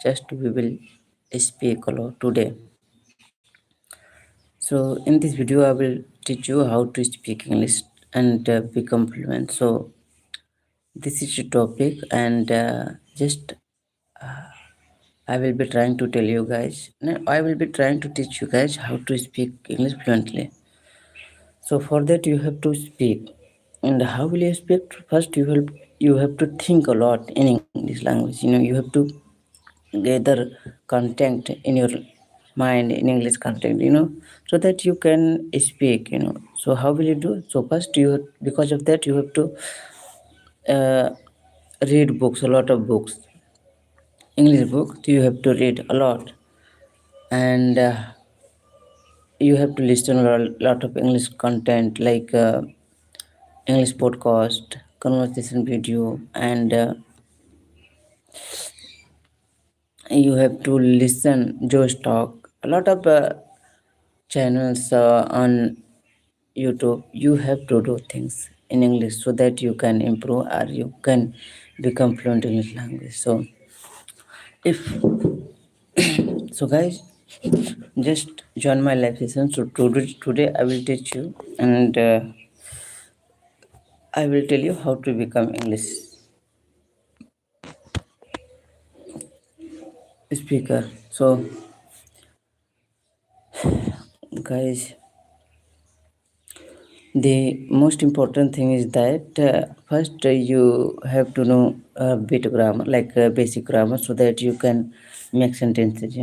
just we will speak a lot today. So in this video I will teach you how to speak English and become fluent. So this is the topic, and just I will be trying to tell you guys, no, I will be trying to teach you guys how to speak English fluently. So for that you have to speak. And how will you speak? First you have to think a lot in English language. You have to gather content in your mind in English content, so that you can speak. So how will you do? So first because of that you have to uh, read books, a lot of books, English books. You have to read a lot, and you have to listen a lot of English content like English podcast, conversation video, and you have to listen Joe's talk. A lot of channels on YouTube. You have to do things in English so that you can improve or you can become fluent in English language. So if so, guys, just join my live session. So today I will teach you, and I will tell you how to become English speaker. So, guys, the most important thing is that first you have to know a bit grammar, like basic grammar, so that you can make sentences.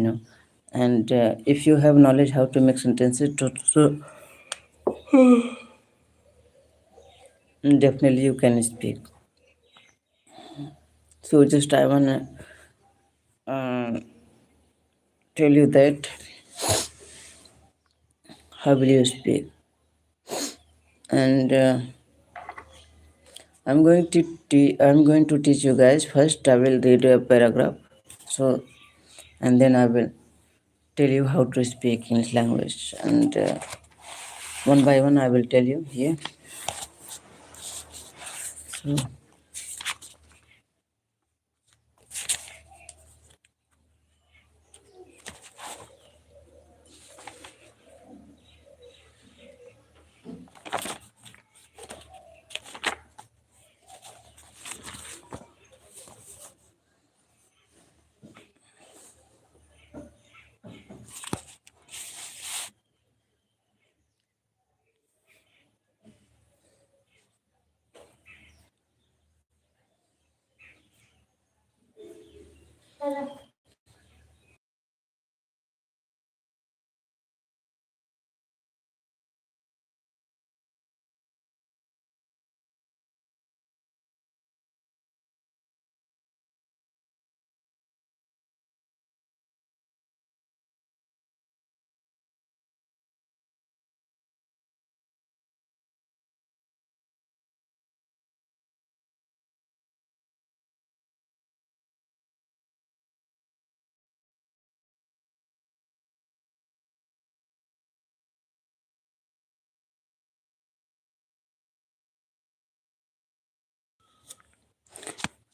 And if you have knowledge how to make sentences, so definitely you can speak. So just I wanna uh, tell you that how will you speak, and I'm going to teach you guys. First, I will read a paragraph, so and then I will tell you how to speak English language, and one by one I will tell you here. So,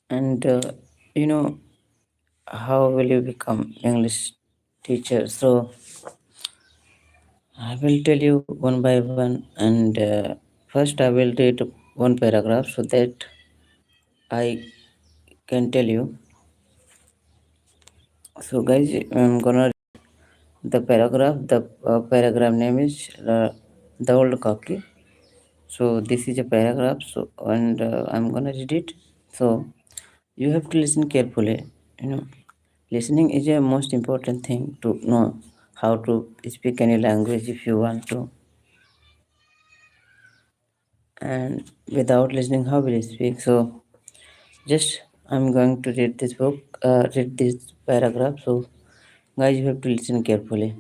and you know how will you become English teacher? So I will tell you one by one, and first I will read one paragraph so that I can tell you. So guys, I'm gonna the paragraph. The paragraph name is the old cocky. So this is a paragraph. So and I'm gonna read it. So you have to listen carefully. Listening is a most important thing to know how to speak any language if you want to. And without listening, how will you speak? So just I'm going to read this book, read this paragraph. So guys, you have to listen carefully.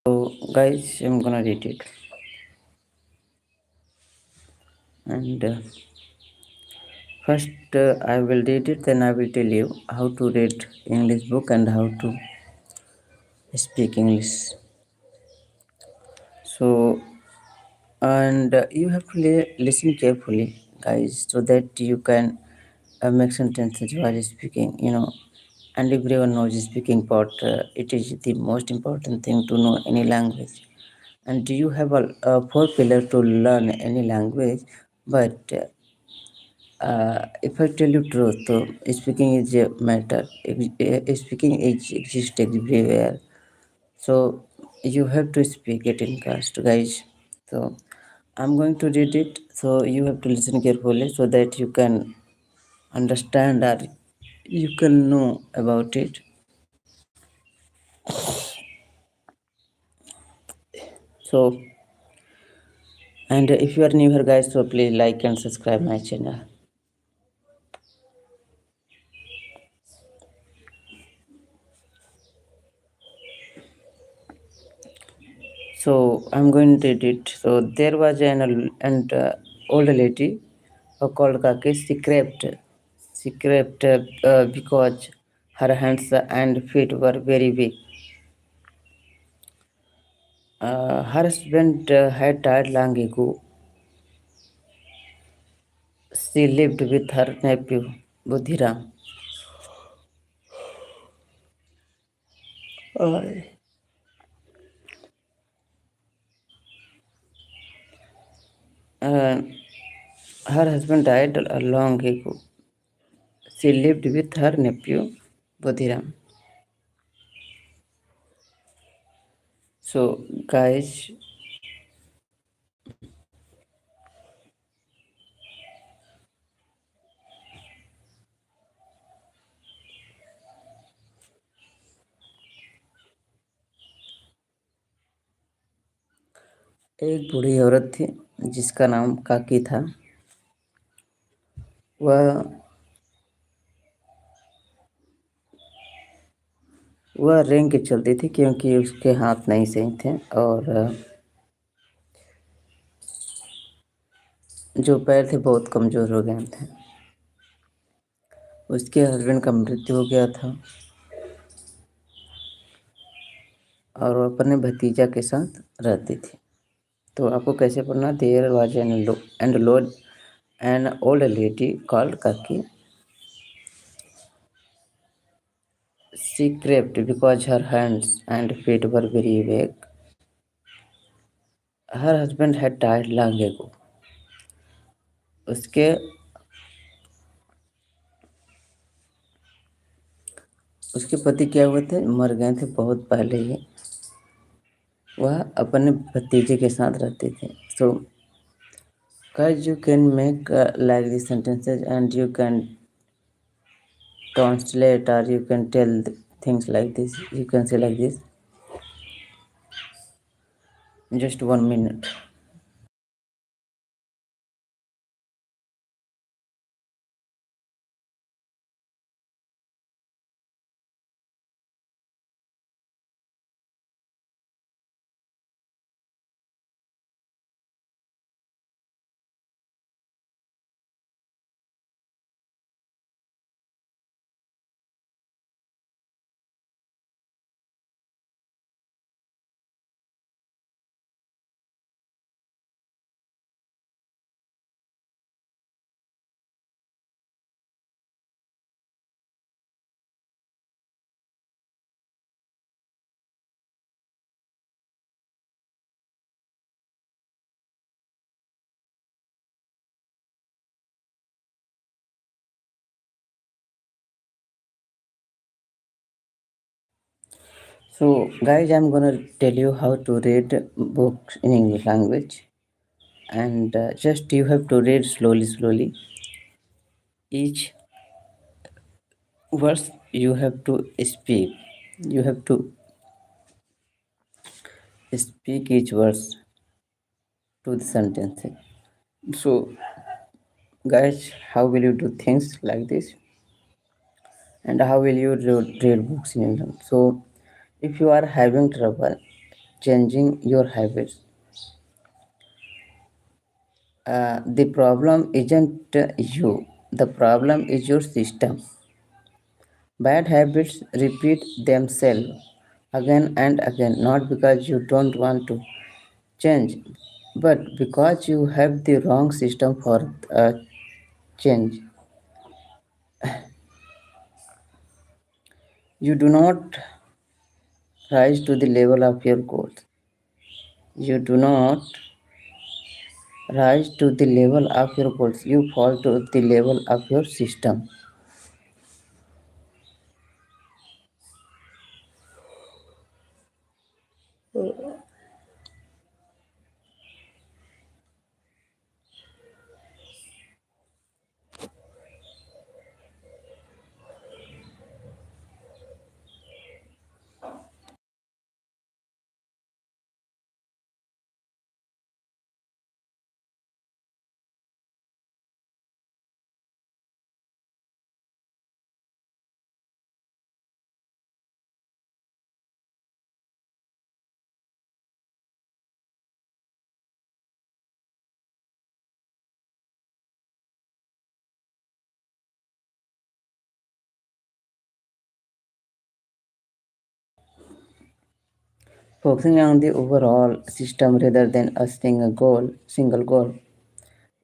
So, guys, I'm gonna read it, and first I will read it. Then I will tell you how to read English book and how to speak English. So, and you have to listen carefully, guys, so that you can make sentences while speaking. And everyone knows speaking part. It is the most important thing to know any language. And you have a four pillar to learn any language, but if I tell you truth, speaking is a matter. Speaking is exist everywhere. So you have to speak it in class, guys. So I'm going to read it. So you have to listen carefully so that you can understand or you can know about it. So, and if you are new here, guys, so please like and subscribe my channel. So I'm going to read it. So there was an old lady called Kaki. She crept because her hands and feet were very weak. Her husband had died long ago. She lived with her nephew Budhiram. Uh, uh, Her husband died long ago. She lived with her nephew Budhiram. So, guys, एक बूढ़ी औरत थी जिसका नाम काकी था। वह वह रेंग के चलती थी क्योंकि उसके हाथ नहीं सही थे और जो पैर थे बहुत कमज़ोर हो गए थे। उसके हस्बैंड का मृत्यु हो गया था और वो अपने भतीजा के साथ रहती थी। तो आपको कैसे पढ़ना? There was an old lady called Kaki. She crept because her hands and feet were very weak. Her husband had died long ago. उसके उसके पति क्या हुए थे? मर गए थे बहुत पहले ही। वह अपने भतीजे के साथ रहती थी। So guys, you can make like these sentences and you can translate or you can tell things like this. You can say like this. Just 1 minute. So guys, I'm gonna tell you how to read books in English language, and just you have to read slowly. Each verse you have to speak. You have to speak each verse to the sentence. So guys, how will you do things like this? And how will you read books in English? So if you are having trouble changing your habits. The problem isn't you, the problem is your system. Bad habits repeat themselves again and again, not because you don't want to change, but because you have the wrong system for change. You do not rise to the level of your goals. You do not rise to the level of your goals. You fall to the level of your system. Focusing on the overall system rather than a single goal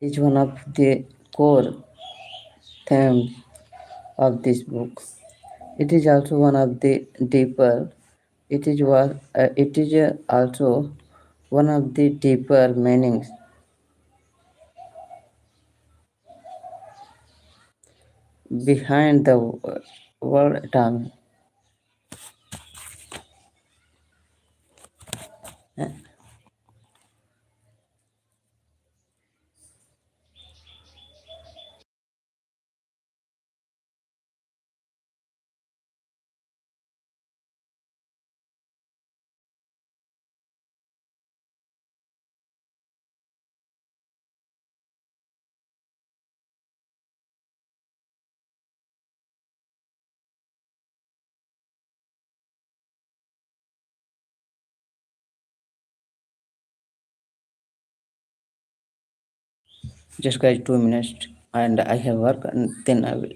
is one of the core themes of this book. It is also one of the deeper. It is also one of the deeper meanings behind the word tongue. Just guys, 2 minutes, and I have work, and then I will.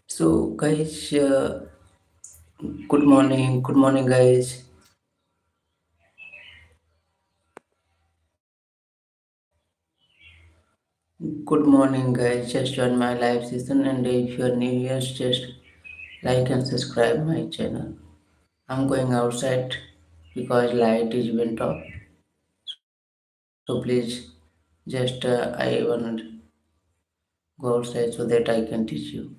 So, guys, good morning. Good morning, guys. Good morning, guys. Just join my live session, and if you're new here, just like and subscribe my channel. I'm going outside because light is went off. So please, just I want to go outside so that I can teach you.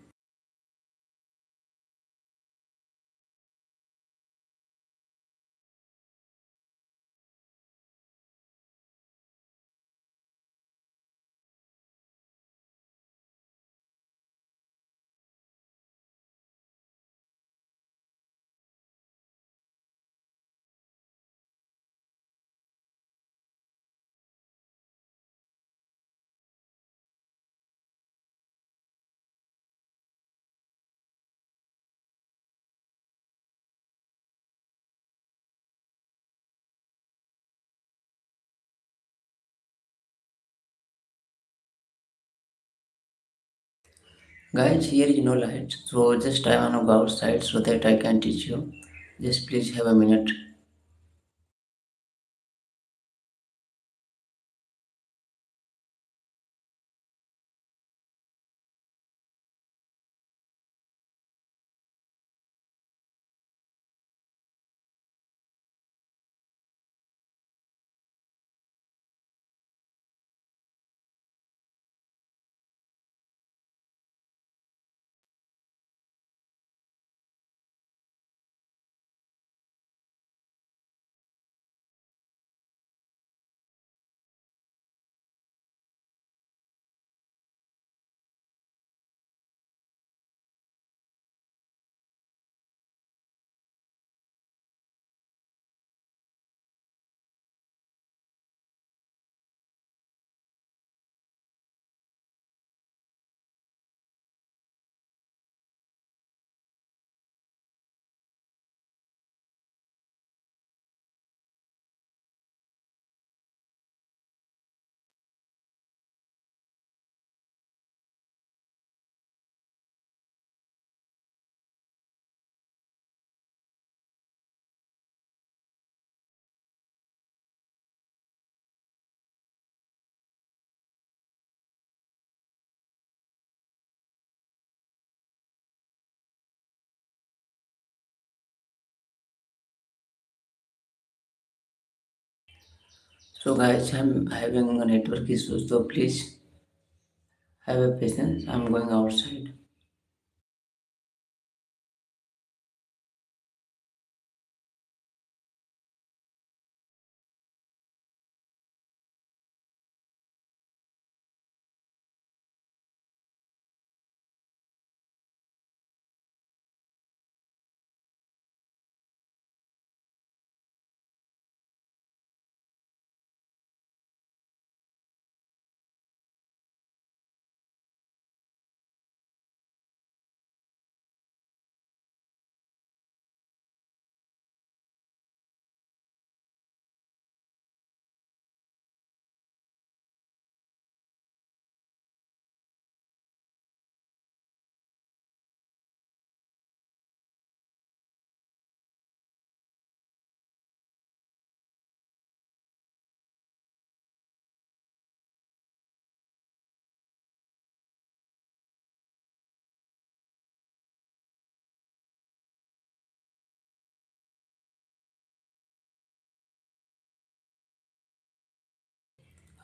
Guys, here is no light, so just I wanna go outside so that I can teach you. Just please have a minute. So guys, I'm having a network issue, so please have a patience. I'm going outside.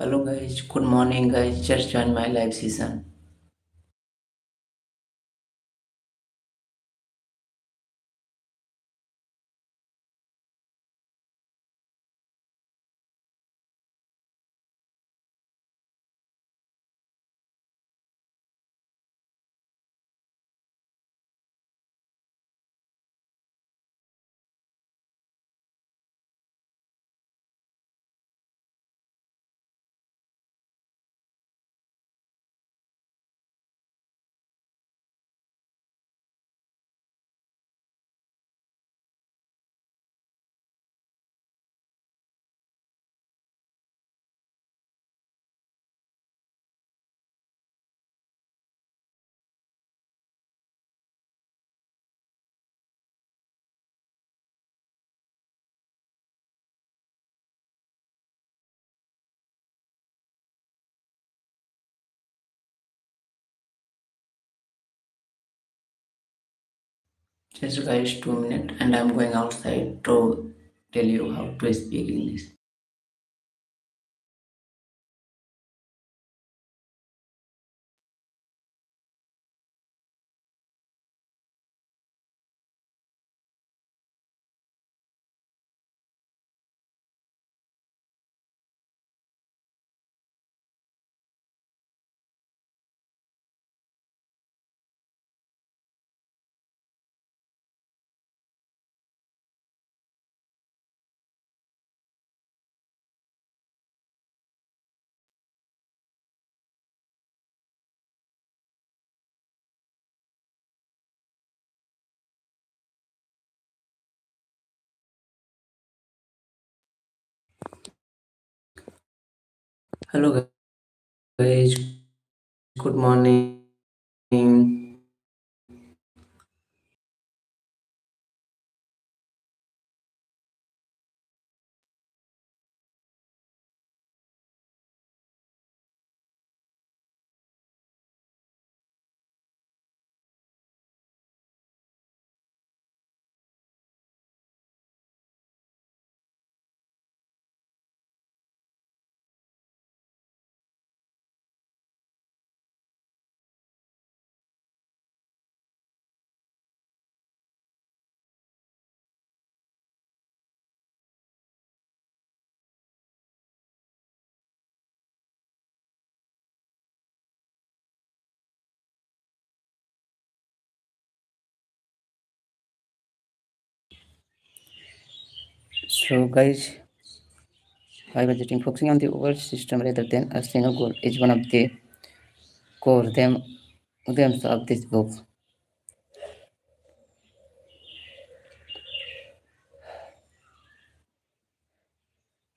Hello guys, good morning guys. Just join my live session. Just guys, 2 minutes, and I'm going outside to tell you how to speak English. Hello guys, good morning. So, guys, by budgeting, focusing on the overall system rather than a single goal is one of the core themes of this book.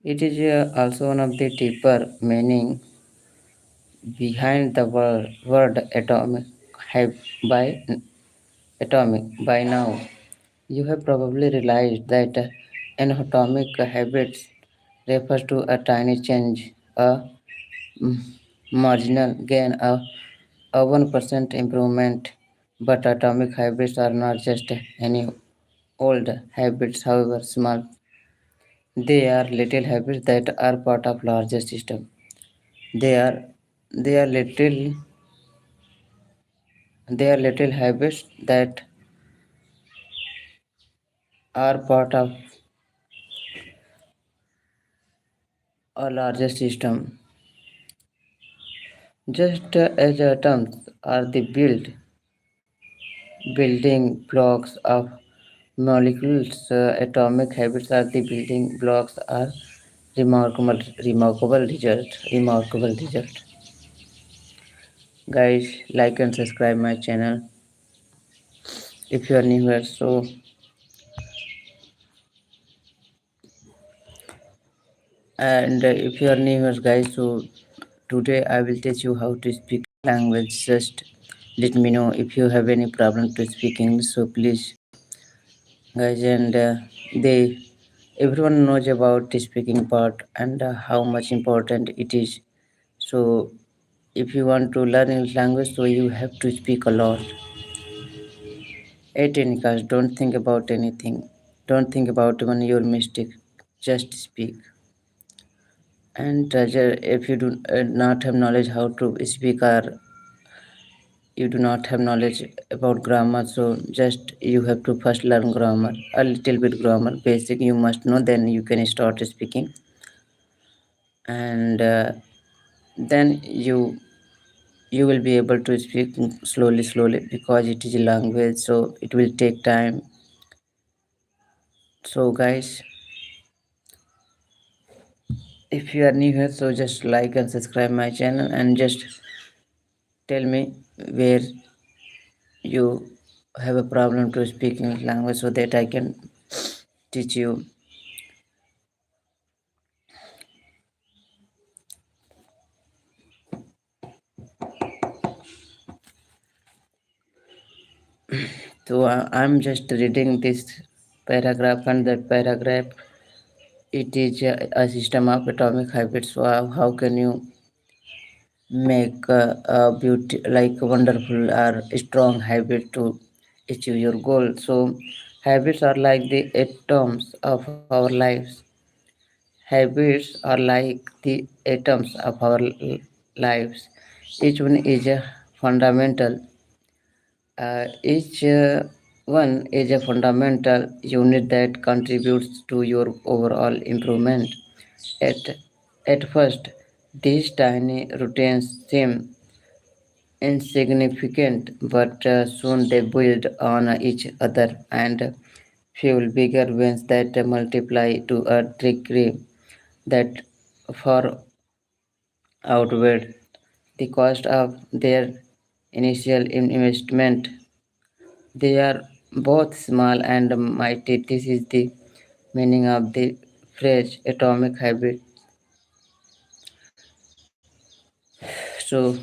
It is also one of the deeper meaning behind the word atomic. Have by atomic by now, you have probably realized that an atomic habit refers to a tiny change, a mm, marginal gain, a 1% improvement. But atomic habits are not just any old habits, however small. They are little habits that are part of larger system. They are they are little they are little habits that are part of a larger system. Just as atoms are the building blocks of molecules, atomic habits are the building blocks are remarkable result. Guys, like and subscribe my channel if you are new here. So, and if you are new here, guys, so today I will teach you how to speak language. Just let me know if you have any problem to speak English. So please, guys, and they everyone knows about the speaking part and how much important it is. So if you want to learn English language, so you have to speak a lot at any cost. Don't think about anything, don't think about even your mistake, just speak. And if you do not have knowledge how to speak, or you do not have knowledge about grammar, so just you have to first learn grammar, a little bit grammar basic you must know, then you can start speaking. And then you will be able to speak slowly because it is a language, so it will take time. So guys, if you are new here, so just like and subscribe my channel and just tell me where you have a problem to speak English language so that I can teach you. So I'm just reading this paragraph, and that paragraph, it is a system of atomic habits. So how can you make a beauty like a wonderful or strong habit to achieve your goal? So habits are like the atoms of our lives. Habits are like the atoms of our lives. Each one is a fundamental. Each one is a fundamental unit that contributes to your overall improvement. At, at first, these tiny routines seem insignificant, but soon they build on each other and fuel bigger wins that multiply to a degree that far outweigh the cost of their initial investment. They are both small and mighty. This is the meaning of the phrase atomic habit. So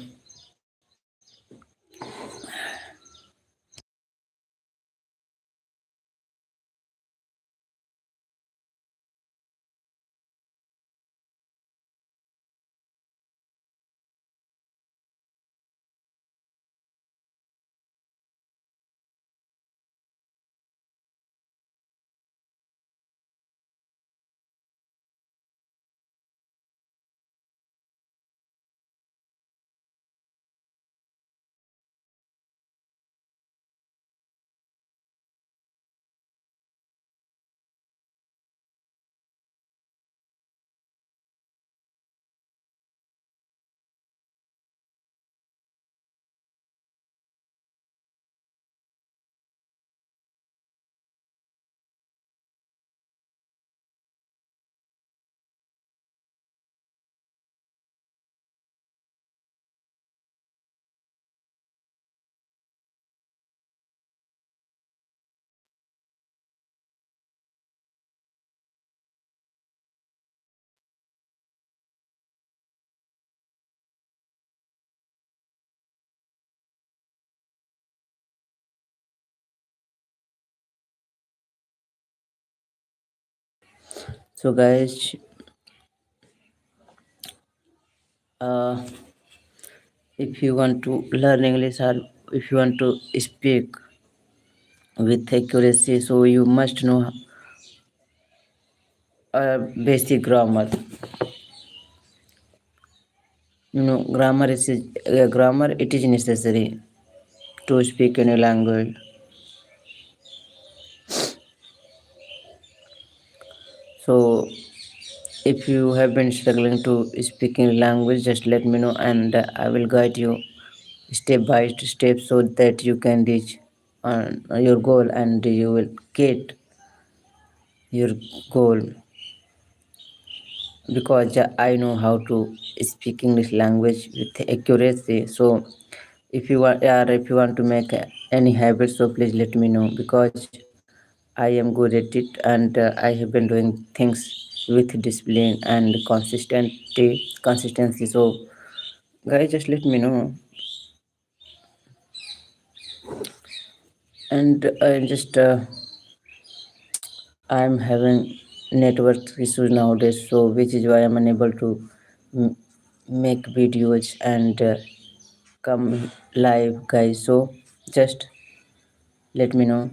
So, guys, uh, if you want to learn English or if you want to speak with accuracy, so you must know basic grammar. You know, grammar. It is necessary to speak any language. So, if you have been struggling to speaking language, just let me know, and I will guide you step by step so that you can reach your goal and you will get your goal, because I know how to speak English language with accuracy. So if you want to make any habit, so please let me know, because I am good at it, and I have been doing things with discipline and consistency. So guys, just let me know. And just I'm having network issues nowadays, so which is why I'm unable to m- make videos and come live, guys. So just let me know.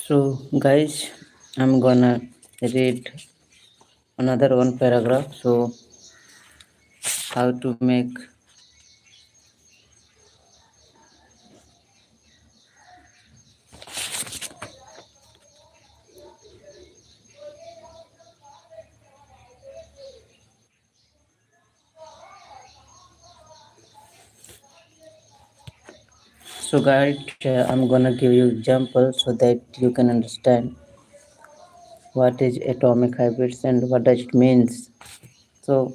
So guys, I'm gonna read another one paragraph. So how to make. So guys, I'm gonna give you example so that you can understand what is atomic habits and what does it means. So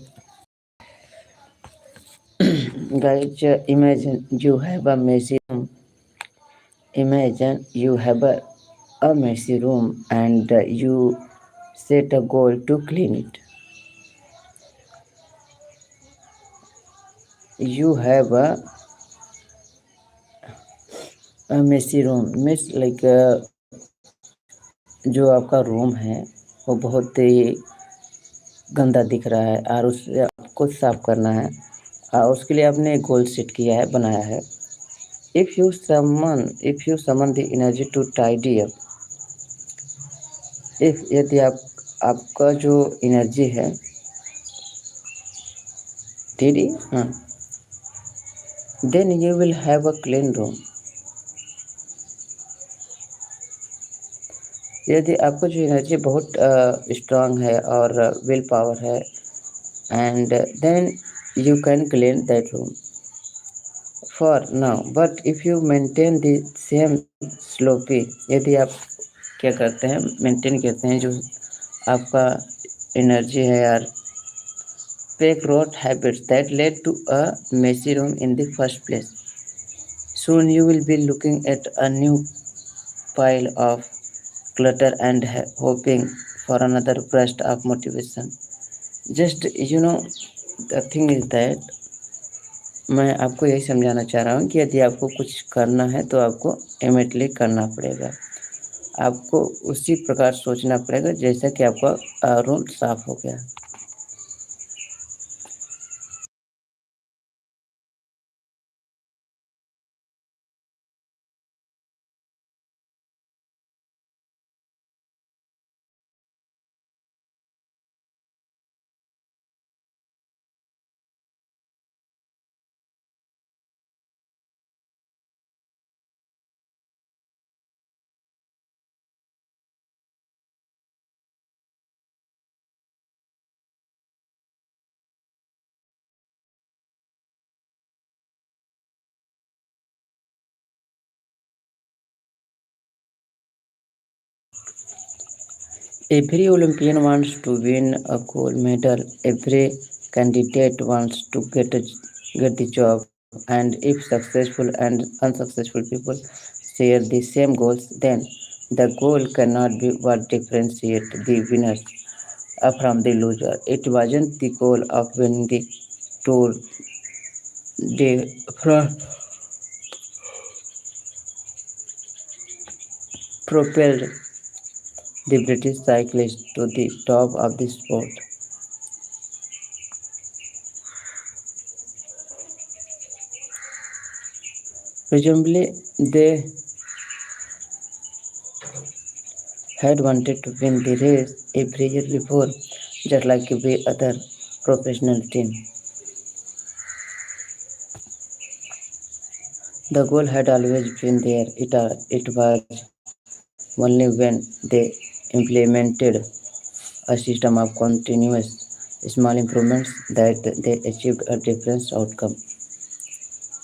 guys, imagine you have a messy room. Imagine you have a messy room, and you set a goal to clean it. You have a messy room means like जो आपका room है वो बहुत ही गंदा दिख रहा है और उसे आपको साफ करना है, और उसके लिए आपने एक गोल सेट किया है, बनाया है. If you summon the energy to tidy up, if यदि आपका जो एनर्जी है TD, then you will have a clean room. यदि आपको जो एनर्जी बहुत स्ट्रांग है और विल पावर है, and then you can clean that room for now. But if you maintain the same sloppy, यदि आप क्या करते हैं, मेंटेन करते हैं जो आपका एनर्जी है यार, fake rot habits that led to a messy room in the first place, soon you will be looking at a new pile of clutter and hoping for another burst of motivation. Just the thing is that मैं आपको यही समझाना चाह रहा हूँ कि यदि आपको कुछ करना है तो आपको इमीडिएटली करना पड़ेगा। आपको उसी प्रकार सोचना पड़ेगा जैसा कि आपका रूम साफ हो गया। Every Olympian wants to win a gold medal. Every candidate wants to get the job. And if successful and unsuccessful people share the same goals, then the goal cannot be what differentiates the winners from the loser. It wasn't the goal of winning the Tour de France propelled the British cyclists to the top of the sport. Presumably, they had wanted to win the race every year before, just like every other professional team. The goal had always been there. It was only when they implemented a system of continuous small improvements that they achieved a different outcome.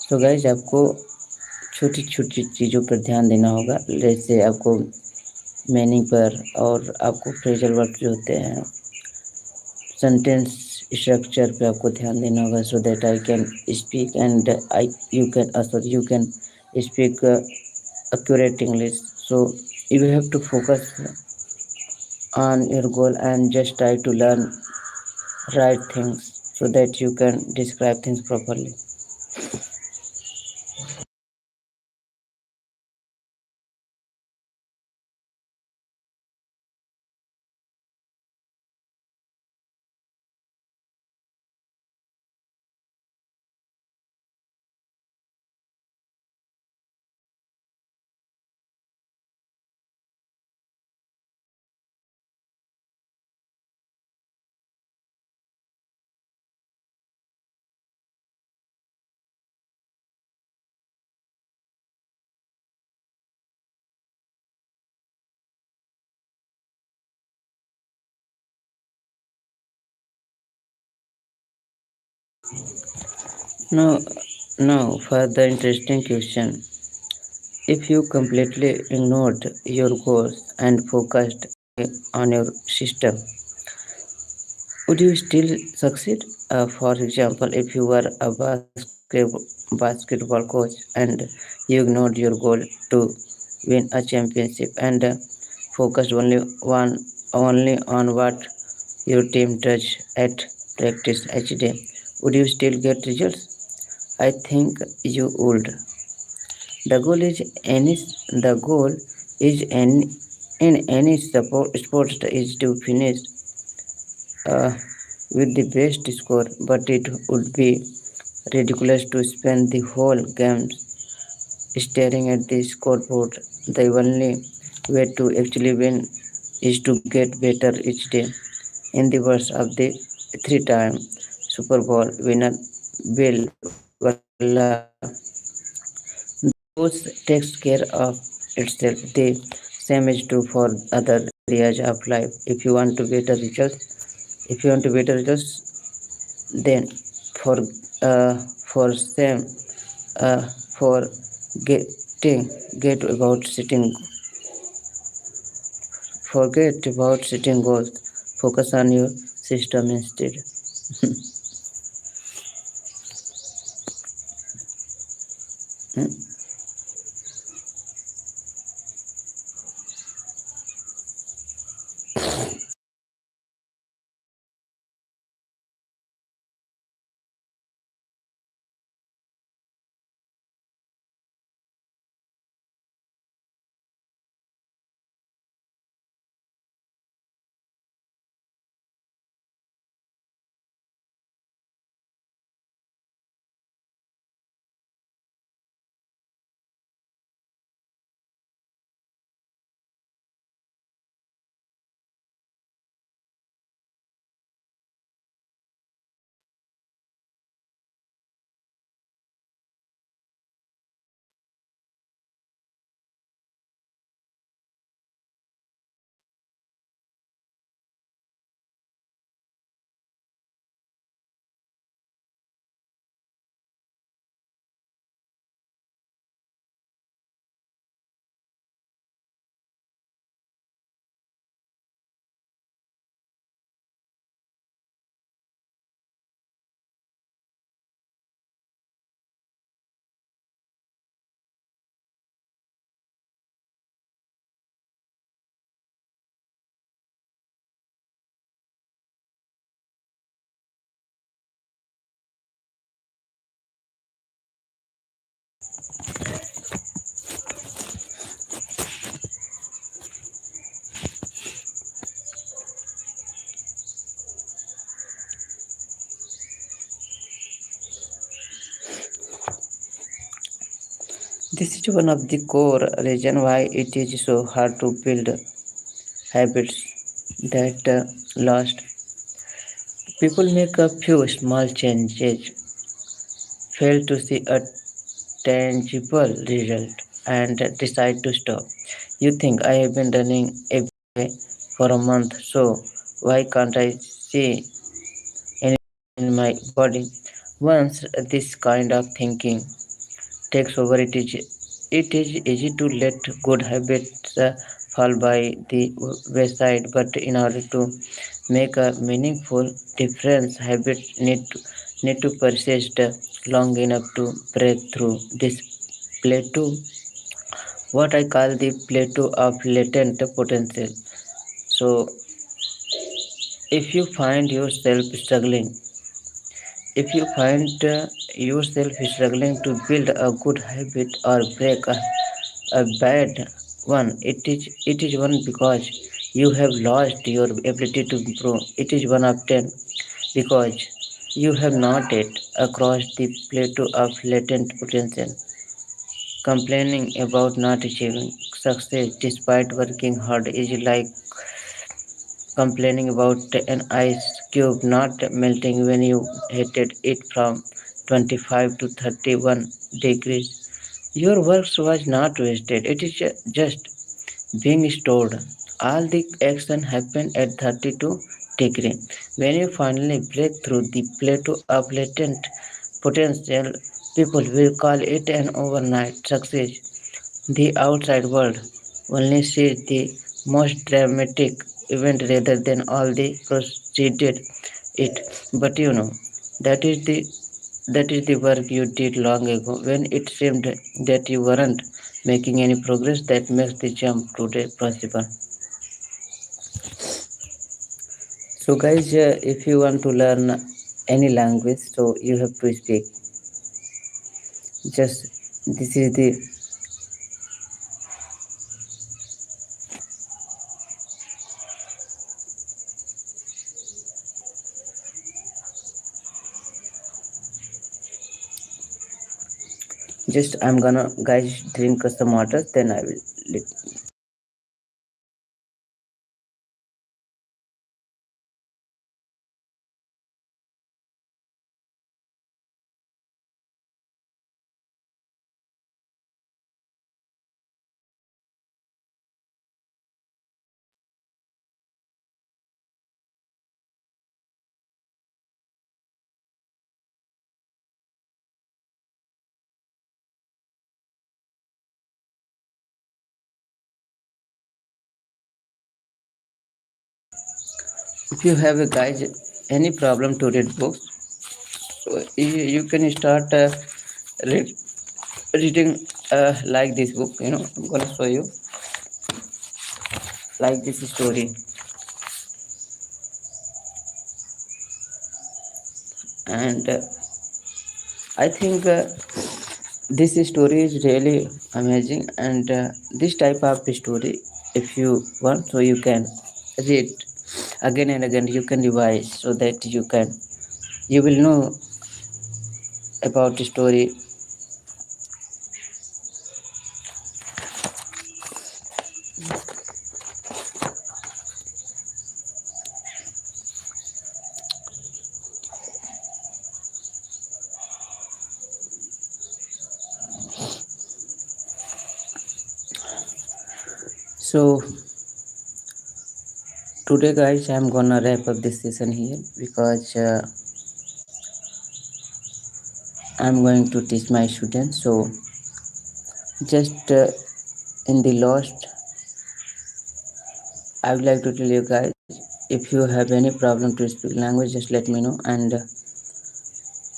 So guys, आपको छोटी छोटी चीज़ों पर ध्यान देना होगा, जैसे आपको मीनिंग पर और आपको फ्रेजल वर्ड जो होते हैं, सेंटेंस स्ट्रक्चर पे आपको ध्यान देना होगा, so that I can speak and you can speak accurate English. So you have to focus on your goal and just try to learn right things so that you can describe things properly. Now, now for the interesting question. If you completely ignored your goals and focused on your system, would you still succeed? For example, if you were a basketball coach and you ignored your goal to win a championship and focused only on what your team does at practice each day, would you still get results? I think you would. The goal is any the goal is any in any sport is to finish uh, with the best score, but it would be ridiculous to spend the whole game staring at the scoreboard. The only way to actually win is to get better each day. In the words of the three-time Super Bowl winner well, those takes care of itself. The same is true for other areas of life. If you want to better results, if you want to better results, then for for same uh, for getting get about setting forget about setting goals. Focus on your system instead. This is one of the core reason why it is so hard to build habits that last. People make a few small changes, fail to see a tangible result, and decide to stop. You think I have been running every day for a month, so why can't I see anything in my body? Once this kind of thinking takes over, it is easy to let good habits fall by the wayside. But in order to make a meaningful difference, habits need to persist long enough to break through this plateau, what I call the plateau of latent potential. So, if you find yourself struggling, if you find yourself struggling to build a good habit or break a bad one, it is one because you have lost your ability to improve. It is one of 10 because you have not yet crossed the plateau of latent potential. Complaining about not achieving success despite working hard is like complaining about an ice cube not melting when you heated it from 25 to 31 degrees. Your work was not wasted, it is just being stored. All the action happened at 32 degree. When you finally break through the plateau of latent potential, people will call it an overnight success. The outside world only sees the most dramatic event rather than all the preceded it. But that is the work you did long ago when it seemed that you weren't making any progress that makes the jump today possible. So guys, if you want to learn any language, so you have to speak. Just this is the just I'm gonna guys drink some water, then I will if you have a guys any problem to read books, so you can start read, reading like this book. I'm gonna show you like this story. And I think this story is really amazing. And this type of story, if you want, so you can read again and again, you can revise so that you will know about the story. So today guys, I'm gonna wrap up this session here because I'm going to teach my students. So just in the last, I would like to tell you guys, if you have any problem to speak language, just let me know and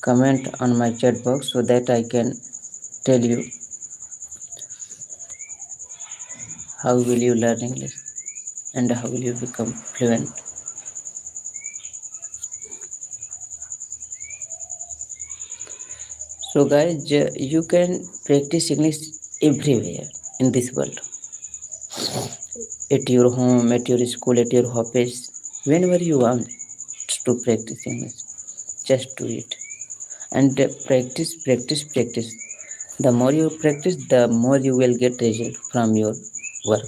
comment on my chat box so that I can tell you how will you learn English and how will you become fluent. So guys, you can practice English everywhere in this world, at your home, at your school, at your office, whenever you want to practice English, just do it. And practice, practice, practice. The more you practice, the more you will get result from your work.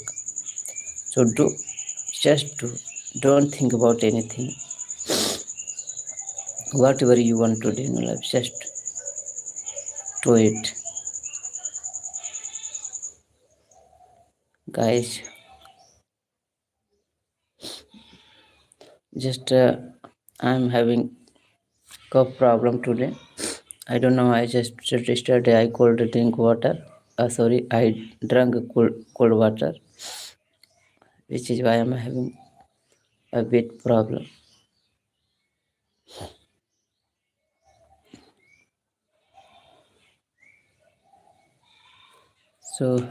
So do, just do. Don't think about anything. Whatever you want to do in your life, just do it. Guys, just I'm having cough problem today. I don't know. I just yesterday I could drink water. Sorry, I drank cold water, which is why I'm having a bit problem. So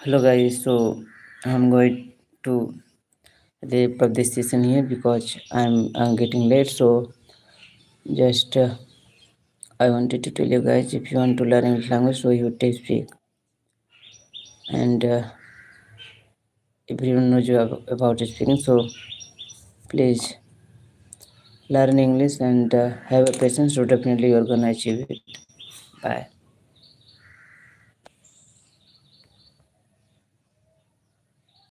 Hello guys, so I'm going to wrap up this session here because I'm getting late. So just I wanted to tell you guys, if you want to learn English language, so you take speak, and everyone knows you about speaking. So please learn English and have a patience. So definitely you're gonna achieve it. Bye.